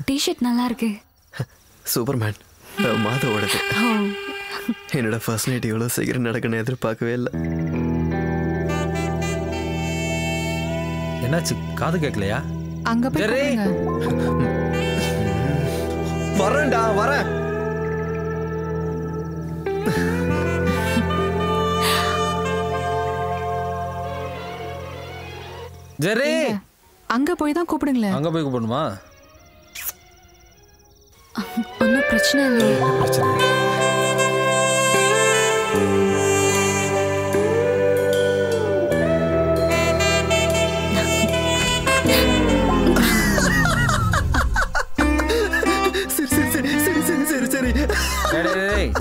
T-shirt நல்லா இருக்கு. Superman மாதவோடது. என்னோட ஃபர்ஸ்ட் நைட் இவ்வளோ சீக்கிரம் நடக்கணும்னு எதிர்பார்க்கவே இல்லை. என்னாச்சு, காது கேட்கலையா? அங்க போய் வரேன்டா வரேன். ஜெரி அங்க போய் தான் கூப்பிடுங்களேன். அங்க போய் கூப்பிடணுமா? ஒன்றும் பிரச்சனை இல்லையே. பிரச்சனை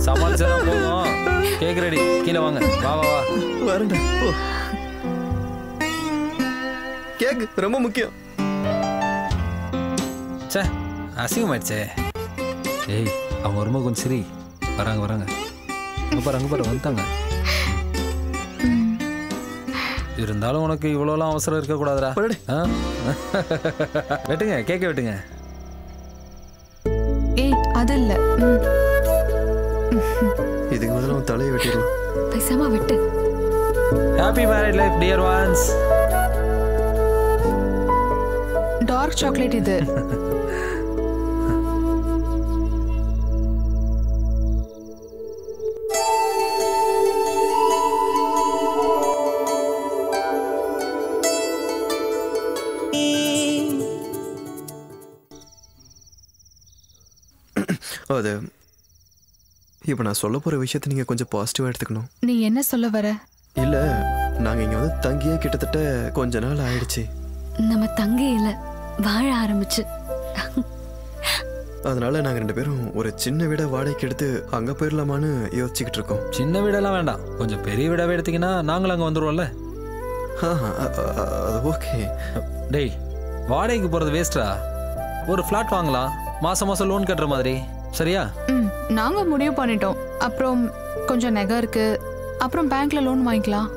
சமாளிச்சதான் போதும். கேக் ரெடி, கீழே வாங்க. வா வா வா. வரேன்டா. கேக் ரொம்ப முக்கியம். சே அசிங்கமாயிடுச்சே. ஏய் அவங்க வரும்போது கொஞ்சம் சரி. வராங்க வராங்க. அங்கே பாரு வந்துட்டாங்க. இருந்தாலும் உனக்கு இவ்வளோலாம் அவசரம் இருக்கக்கூடாதுடா. வெட்டுங்க, கேக்க வெட்டுங்க. ஏய் அது இல்ல, இதுக்கு முதல்ல உன் தலையை வெட்டிடலாம். பேசாம விட்டு. Happy married life dear ones. Dark chocolate இது. அது இப்போ நான் சொல்ல போகிற விஷயத்தை நீங்கள் கொஞ்சம் பாசிட்டிவாக எடுத்துக்கணும். நீ என்ன சொல்ல வர? இல்லை, நாங்கள் இங்கே வந்து தங்கியே கிட்டத்தட்ட கொஞ்ச நாள் ஆயிடுச்சு. நம்ம தங்கையில வாழ ஆரம்பிச்சு. அதனால நாங்கள் 2 பேரும் ஒரு சின்ன வீடை வாடகைக்கு எடுத்து அங்கே போயிடலாமான்னு யோசிச்சுக்கிட்டு இருக்கோம். சின்ன வீடெல்லாம் வேண்டாம், கொஞ்சம் பெரிய வீடாகவே எடுத்தீங்கன்னா நாங்களும் அங்கே வந்துடுவோம்ல. அது ஓகே. டேய் வாடகைக்கு போகிறது வேஸ்டா. ஒரு ஃப்ளாட் வாங்கலாம், மாதம் மாதம் லோன் கட்டுற மாதிரி. சரியா? நாங்க முடிவு பண்ணிட்டோம். அப்புறம் கொஞ்சம் நகை இருக்கு, அப்புறம் பேங்க்ல லோன் வாங்கிக்கலாம்.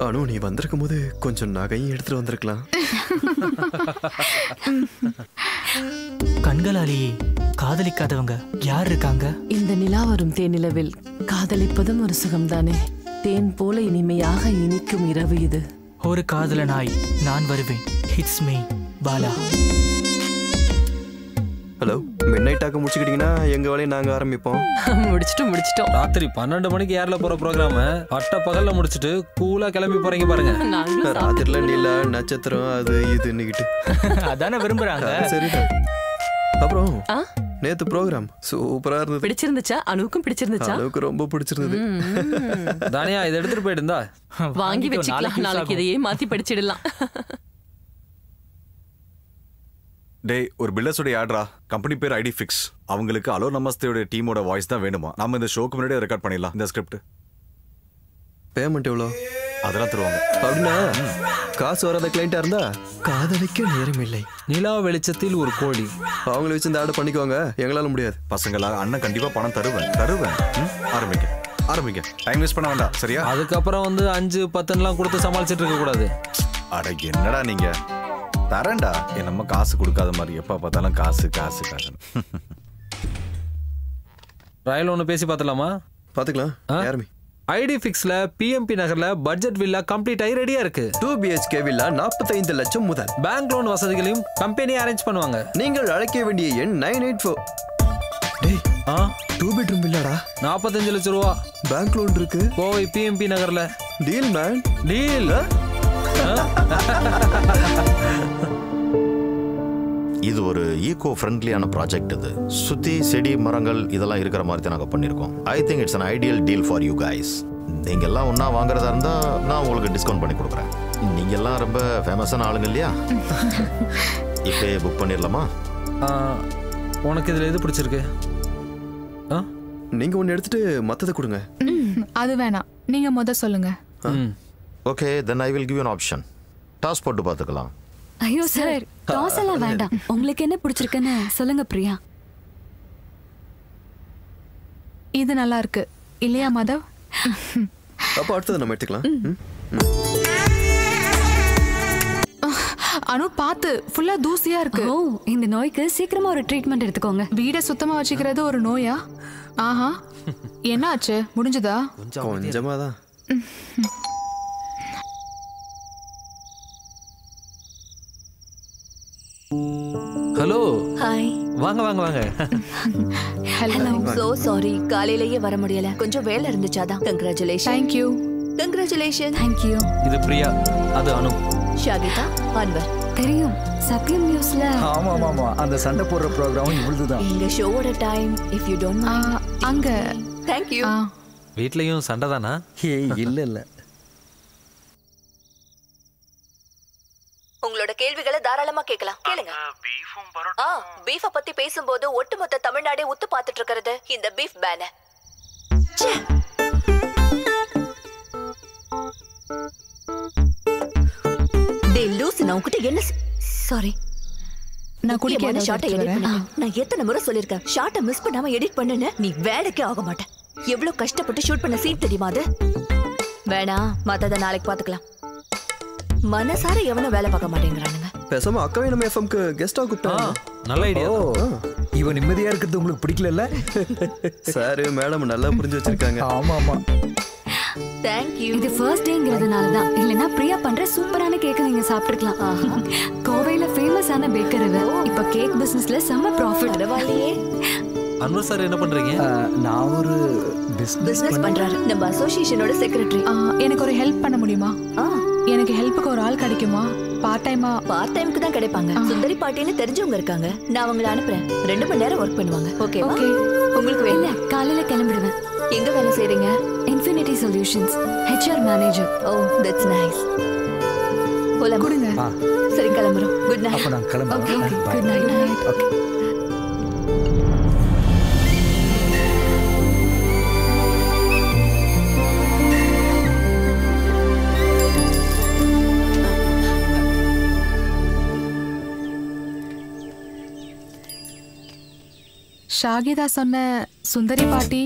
அனு நீ வந்திருக்கும் போது கொஞ்சம் நகையும் எடுத்துட்டு வந்திருக்கலாம். கண்களாலேயே காதலிக்காதவங்க யார் இருக்காங்க? இந்த நிலா வரும் தேனிலவில் காதலிப்பதும் ஒரு சுகம்தானே. தேன் போல இனிமையாக இனிக்கும் இரவு இது. ஒரு காதலனாய் நான் வருவேன். It's me Bala. Hello, mid நைட்டாக முடிச்சுக்கிட்டீங்கன்னா எங்க வேலையை நாங்க ஆரம்பிப்போம். முடிச்சிட்டோம். ராத்திரி 12 மணிக்கு ஏர்ல போற ப்ரோக்ராம் பட்ட பகல்ல முடிச்சிட்டு கூலா கிளம்பி போறீங்க பாருங்க. ராத்திரில நீல நட்சத்திரம் அது இதுன்னுகிட்டு அதானே விரும்புறாங்க. சரிதான். அப்புறம் நேத்து ப்ரோக்ராம் சூப்பரா இருந்தது. பிடிச்சிருந்துச்சா? அனுவுக்கும் பிடிச்சிருந்துச்சா? அனுவுக்கு ரொம்ப பிடிச்சிருந்தது. தானியா இதை எடுத்துட்டு போயிட்டு இருந்தா வாங்கி வச்சுக்கலாம். நாளைக்கு இதையே மாத்தி படிச்சிடலாம். டேய் ஒரு பில்டர்ஸோட ஆட்ரா. கம்பெனி பேர் ஐடி ஃபிக்ஸ். அவங்களுக்கு அலோ நமஸ்தேயோட டீமோட வாய்ஸ் தான் வேணுமா. நம்ம இந்த ஷோக்கு முன்னாடியே ரெக்கார்ட் பண்ணிடலாம். இந்த ஸ்கிரிப்ட் பேமெண்ட் எவ்வளோ? அதெல்லாம் தருவாங்க. அப்படின்னா காசு வராத கிளைண்டா இருந்தா காதலிக்க நேரம் இல்லை. நிலா வெளிச்சத்தில் ஒரு கோழி. அவங்கள வச்சு இந்த ஆர்டர் பண்ணிக்குவாங்க, எங்களால முடியாது. பசங்களா அண்ணன் கண்டிப்பா பணம் தருவேன். ஆரம்பிங்க. டைம் வேஸ்ட் பண்ண வேண்டாம். சரியா? அதுக்கப்புறம் வந்து 5-10 கொடுத்து சமாளிச்சுட்டு இருக்க கூடாது. அட என்னடா நீங்க தரேன்டா. நம்ம காசு கொடுக்காத மாதிரி எப்ப பார்த்தாலும் காசு. ராயல் ஒன்று பேசி பார்த்துலாமா? பார்த்துக்கலாம். யாருமே ஐடி ஃபிக்ஸ்ல பிஎம்பி நகர்ல பட்ஜெட் வில்லா கம்ப்ளீட் ஆகி ரெடியா இருக்கு. 2 BHK வில்லா 45 லட்சம் முதல். பேங்க் லோன் வசதிகளையும் கம்பெனி அரேஞ்ச் பண்ணுவாங்க. நீங்கள் அழைக்க வேண்டிய எண் 984. டேய் 2 பெட்ரூம் வில்லாடா, 45 லட்சம் ரூபா. பேங்க் லோன் இருக்கு. கோவை பிஎம்பி நகர்ல. Deal man, deal. இது ஒரு ஈகோ ஃப்ரெண்ட்லியான ப்ராஜெக்ட். இது சுத்தி செடி மரங்கள் இதெல்லாம் இருக்கிற மாதிரி தான் நாங்கள் பண்ணியிருக்கோம். I think it's an ideal deal for you guys. நீங்க எல்லாம் ஒன்னா வாங்குறதா இருந்தா நான் உங்களுக்கு டிஸ்கவுண்ட் பண்ணி கொடுக்குறேன். நீங்க எல்லாம் ரொம்ப ஃபேமஸான ஆளுங்க இல்லையா? இப்போ புக் பண்ணிடலாமா? உனக்கு இதுல எது பிடிச்சிருக்கு? நீங்க ஒன்னு எடுத்துட்டு மத்தத கொடுங்க. அது வேணாம், நீங்க முத சொல்லுங்க. Okay, then I will give you an option. Toss போட்டு பார்த்துக்கலாம். ஐயோ சார், டாஸ் எல்லாம் வேண்டாம். உங்களுக்கு என்ன பிடிச்சிருக்குன்னு சொல்லுங்க பிரியா. இது நல்லா இருக்கு இல்லையா மாதவ்? அப்ப அடுத்தது நம்ம எடுத்துக்கலாம். அனு பாத்து ஃபுல்லா தூசியா இருக்கு. ஓ, இந்த நோய்க்கு சீக்கிரமா ஒரு ட்ரீட்மெண்ட் எடுத்துக்கோங்க. வீட சுத்தமா வச்சுக்கிறது ஒரு நோயா? ஆஹா, என்ன ஆச்சு? முடிஞ்சதா? கொஞ்சமா தான். Hello, hi. வாங்க வாங்க வாங்க. ஹலோ. சோ சாரி, காலையிலேயே வர முடியல, கொஞ்சம் வேலை இருந்துச்சாதான். Congratulation. Thank you. Congratulation. Thank you. இது பிரியா, அது அனு. ஷாகிதா, அன்வர். தெரியும், சத்யம் நியூஸ்ல. ஆமா ஆமா, அந்த சண்டை போடுற ப்ரோகிராம் இவ்வளவுதான். எங்க ஷோவோட time, if you don't mind. அங்க. Thank you. வீட்லயும் சண்டை தானா? ஏய் இல்ல இல்ல. உங்களோட கேள்விகளை தாராளமா கேட்கலாம், கேளுங்க. பீஃப பத்தி பேசும்போது ஒட்டுமொத்த தமிழ்நாடே உத்து பார்த்துட்டு இருக்கிறது இந்த பீஃப் பேன. டேய் லூசு, நான் உன்கிட்ட என்ன சாரி, நான் குடிக்காத ஷாட்டை எடிட் பண்ண. நான் எத்தனை முறை சொல்லிருக்கேன், ஷாட்டை மிஸ் பண்ணாம எடிட் பண்ணுன்னு. நீ வேலைக்கே ஆக மாட்டேன். எவ்வளவு கஷ்டப்பட்டு ஷூட் பண்ண சீன் தெரியுமா அது? வேணாம், மத்தத நாளைக்கு பாத்துக்கலாம். மனசார எவனும் வேலை பார்க்க மாட்டேங்கிறானுங்க. பேசாம அக்காவே நம்ம எஃப்எம்க்கு கெஸ்டா கூப்பிட்டாங்க. நல்ல ஐடியா. இவன் நிம்மதியா இருக்கிறது உங்களுக்கு பிடிக்கல? சார் மேடம் நல்லா புரிஞ்சு வச்சிருக்காங்க. ஆமா ஆமா. Thank you. இது ஃபர்ஸ்ட் டேங்கிறதுனால தான். இல்லனா பிரியா பண்ற சூப்பரான கேக் நீங்க சாப்பிட்டுக்கலாம். கோவையில ஃபேமஸான பேக்கர் இவ. இப்ப கேக் பிசினஸ்ல செம்ம ப்ராஃபிட். பரவாயில்லையே. அன்வர் சார் என்ன பண்றீங்க? நான் ஒரு பிசினஸ் பண்றாரு. நம்ம அசோசியேஷனோட செக்ரட்டரி. எனக்கு ஒரு ஹெல்ப் பண்ண முடியுமா? எனக்கு ஹெல்ப்புக்கு ஒரு ஆள் கிடைக்குமா? பார்ட் டைமா? பார்ட் டைமுக்கு தான் கிடைப்பாங்க. சுந்தரி பாட்டின்னு தெரிஞ்சவங்க இருக்காங்க, நான் அவங்கள அனுப்புறேன். 2 மணி நேரம் ஒர்க் பண்ணுவாங்க. ஓகேவா? ஓகே. உங்களுக்கு வேலை? காலையில கிளம்பிடுவேன். எங்க வேலை செய்றீங்க? Infinity Solutions, HR manager. Oh, that's nice. போலாம். கொடுங்க. சரி, கிளம்புறோம். Good night. அப்ப நான் கிளம்புறேன். Okay, good night. Okay. Shahida சொன்ன சுந்தரி பாட்டி.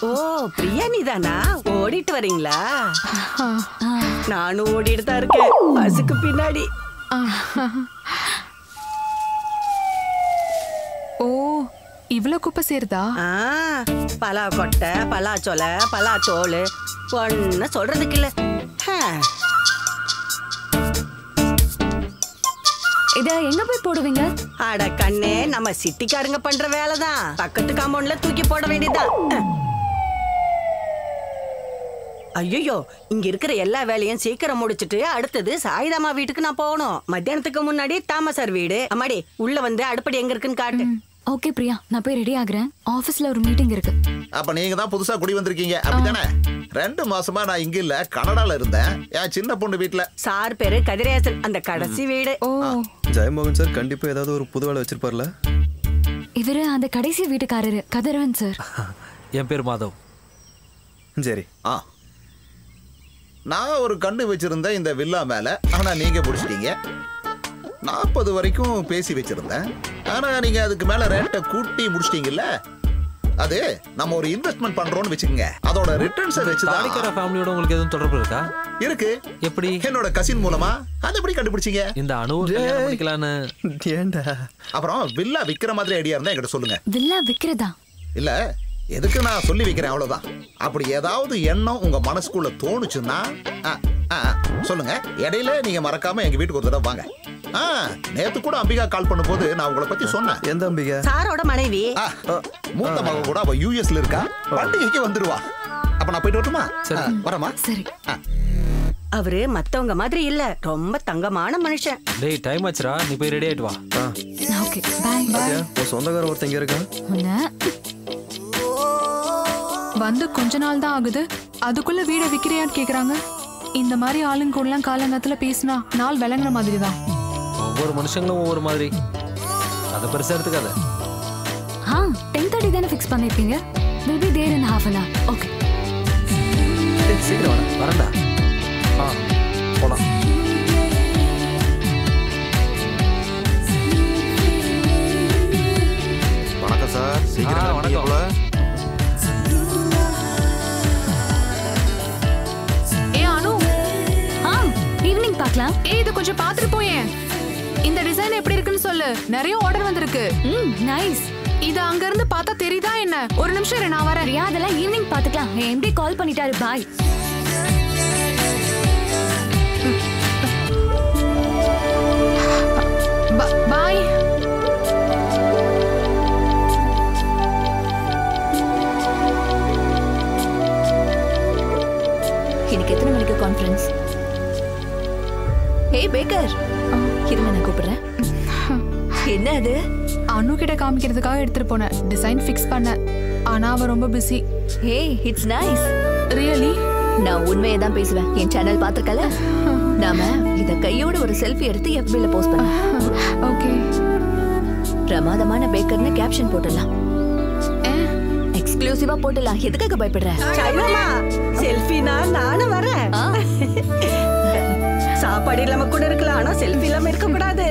ஓ, பிரியா நீதானா? ஓடிட்டு வரீங்களா? நானும் ஓடிட்டு தான் இருக்கேன், பஸ்ஸுக்கு பின்னாடி. ஓ, இவ்வளவு குப்பை சேருதா? பலா கொட்டை, பலா சொலை, பலா தோல், ஒன்னு சொல்றதுக்கு இல்ல. இத எங்க போய் போடுவீங்க? அட கண்ணே, நம்ம சிட்டிக்காரங்க பண்ற வேலைதான். பக்கத்து காம்பவுண்ட்ல தூக்கி போட வேண்டியதுதான். ஐயோ, இங்க இருக்கிற எல்லா வேலையும் சீக்கிரம் முடிச்சிட்டு அடுத்தது சாயிதாமா வீட்டுக்கு நான் போகணும். மத்தியானத்துக்கு முன்னாடி தாமசார் வீடு. அம்மாடி, உள்ள வந்து அடுப்படி எங்க இருக்குன்னு காட்டு. ஓகே பிரியா, நான் போய் ரெடி ஆகுறேன். ஆபீஸ்ல ஒரு மீட்டிங் இருக்கு. அப்ப நீங்க தான் புதுசா குடி வந்திருக்கீங்க, அப்படிதானே? 2 மாசமா நான் இங்க இல்ல, கனடால இருந்தேன். என் சின்ன பொண்ணு வீட்டுல. சார் பேரு கதிரேசன், அந்த கடைசி வீடு. ஓ, ஜெயமோகன் சார் கண்டிப்பா ஏதாவது ஒரு புது வேலை வச்சிருப்பார்ல. இவரு அந்த கடைசி வீட்டுக்காரரு கதிரவன் சார். என் பேர் மாதவ். சரி. நான் ஒரு கண்ணு வச்சிருந்தேன் இந்த வில்லா மேல, ஆனா நீங்க பிடிச்சிட்டீங்க. 40 வரைக்கும் பேசி வச்சிருந்தேன், ஆனா நீங்க அதுக்கு மேல ரேட்டை கூட்டி முடிச்சிட்டீங்கல்ல. அது நம்ம ஒரு இன்வெஸ்ட்மெண்ட் பண்றோம்னு வெச்சுக்கங்க, அதோட ரிட்டர்ன்ஸை வச்சுதான். தாடிக்கார ஃபேமிலியோட உங்களுக்கு எதுவும் தொடர்பு இருக்கா? இருக்கு. எப்படி? என்னோட கசின் மூலமா. அது எப்படி கண்டுபிடிச்சீங்க? இந்த அனுவை கல்யாணம் பண்ணிக்கலான்னு. ஏண்டா? அப்புறம் வில்லா விக்கிற மாதிரி ஐடியா இருந்தா என்கிட்ட சொல்லுங்க. வில்லா விக்கிறதா? இல்ல, எதுக்கு நான் சொல்லி வைக்கிறேன் அவ்வளவுதான். அப்படி ஏதாவது எண்ணம் உங்க மனசுக்குள்ள தோணுச்சுன்னா சொல்லுங்க. இடையில நீங்க மறக்காம எங்க வீட்டுக்கு ஒரு தடவை வாங்க. நேத்து கூட அம்பிகா கால் பண்ணும்போது நான் உங்களை பத்தி சொன்னேன். எந்த அம்பிகா? சாரோட மனைவி. மூத்த மக கூட அவ யூஎஸ்ல இருக்கா, பண்டிகைக்கு வந்துருவா. அப்ப நான் போயிட்டு வரட்டுமா? வரமா? சரி. அவரு மத்தவங்க மாதிரி இல்ல, ரொம்ப தங்கமான மனுஷன். டேய், டைம் ஆச்சுடா, நீ போய் ரெடி ஆயிட்டு வா. Okay, bye bye. உன் சொந்தக்கார ஒருத்தங்க இருக்கா? வந்து கொஞ்ச நாள் தான் ஆகுது, அதுக்குள்ள வீட விக்கிறியான்னு கேக்குறாங்க. இந்த மாதிரி ஆளுங்க கூடலாம் காலங்கத்துல பேசினா நாள் விளங்குற மாதிரி தான். ஒவ்வொரு மனுஷங்களும் ஒவ்வொரு மாதிரி, அதை பெருசா எடுத்துக்காத. 10:30 தானே ஃபிக்ஸ் பண்ணிருக்கீங்க. We'll be there in half an hour. Okay. சீக்கிரம் வரேன்டா. போலாம். வணக்கம் சார். சீக்கிரம் வணக்கம். ஏ அனு, ஈவினிங் பார்க்கலாம். ஏய் இது கொஞ்சம் பாத்துட்டு போயேன். இந்த டிசைன் எப்படி இருக்குன்னு சொல்லு. நிறைய ஆர்டர் வந்திருக்கு. நைஸ். இது அங்க இருந்து பார்த்தா தெரியுதா என்ன? ஒரு நிமிஷம் இரு, நான் வரேன். பிரியா அதெல்லாம் ஈவினிங் பாத்துக்கலாம். எம்டி கால் பண்ணிட்டாரு. பாய். பாய். இன்னைக்கு எத்தனை மணிக்கு கான்ஃபரன்ஸ்? ஏய் பேக்கர், இருங்க நான் கூப்பிடுறேன். என்ன அது? அனு கிட்ட காமிக்கிறதுக்காக எடுத்துட்டு போனேன். டிசைன் ஃபிக்ஸ் பண்ண. ஆனா அவ ரொம்ப பிஸி. ஏய் இட்ஸ் நைஸ். ரியலி? நான் உண்மையை தான் பேசுவேன். என் சேனல் பாத்துக்கல. நாம இத கையோட ஒரு செல்ஃபி எடுத்து FB-ல போஸ்ட் பண்ணலாம். ஓகே. பிரமாதமான பேக்கர்னு கேப்ஷன் போடலாம். எக்ஸ்க்ளூசிவா போடலாம். எதுக்காக பயப்படுற? சாய்தாமா செல்ஃபினா நானும் வரேன். சாப்பாடு இல்லாம கூட இருக்கலாம், ஆனா செல்ஃபி இல்லாம இருக்க கூடாது.